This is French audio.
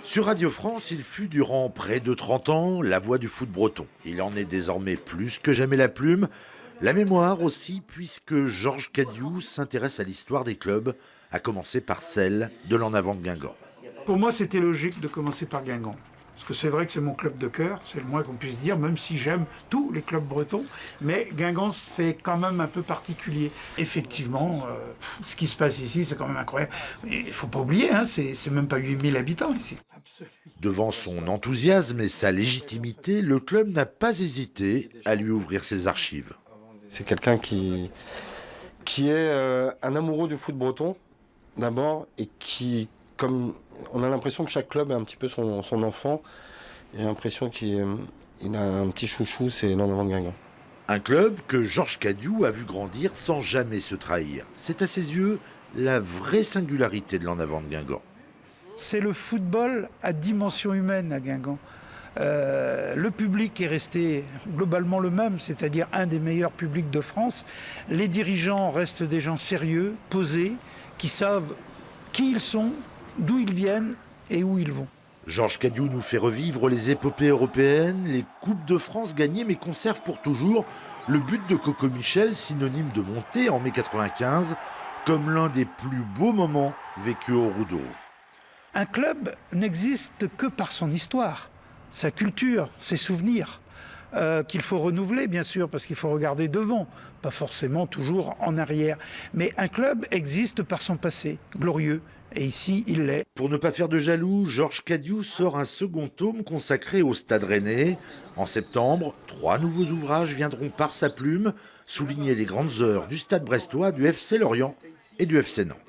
Sur Radio France, il fut durant près de 30 ans la voix du foot breton. Il en est désormais plus que jamais la plume. La mémoire aussi, puisque Georges Cadiou s'intéresse à l'histoire des clubs, à commencer par celle de l'En Avant de Guingamp. Pour moi, c'était logique de commencer par Guingamp. Parce que c'est vrai que c'est mon club de cœur, c'est le moins qu'on puisse dire, même si j'aime tous les clubs bretons. Mais Guingamp, c'est quand même un peu particulier. Effectivement, ce qui se passe ici, c'est quand même incroyable. Il ne faut pas oublier, hein, c'est même pas 8000 habitants ici. Devant son enthousiasme et sa légitimité, le club n'a pas hésité à lui ouvrir ses archives. C'est quelqu'un qui est un amoureux du foot breton, d'abord, et qui, comme on a l'impression que chaque club est un petit peu son enfant, j'ai l'impression qu'il a un petit chouchou, c'est l'En Avant de Guingamp. Un club que Georges Cadiou a vu grandir sans jamais se trahir. C'est à ses yeux la vraie singularité de l'En Avant de Guingamp. C'est le football à dimension humaine à Guingamp. Le public est resté globalement le même, c'est-à-dire un des meilleurs publics de France. Les dirigeants restent des gens sérieux, posés, qui savent qui ils sont, d'où ils viennent et où ils vont. Georges Cadiou nous fait revivre les épopées européennes, les Coupes de France gagnées, mais conserve pour toujours le but de Coco Michel, synonyme de montée en mai 95, comme l'un des plus beaux moments vécus au Roudeau. Un club n'existe que par son histoire, sa culture, ses souvenirs, qu'il faut renouveler bien sûr, parce qu'il faut regarder devant, pas forcément toujours en arrière. Mais un club existe par son passé, glorieux, et ici il l'est. Pour ne pas faire de jaloux, Georges Cadiou sort un second tome consacré au Stade Rennais. En septembre, 3 nouveaux ouvrages viendront par sa plume souligner les grandes heures du Stade brestois, du FC Lorient et du FC Nantes.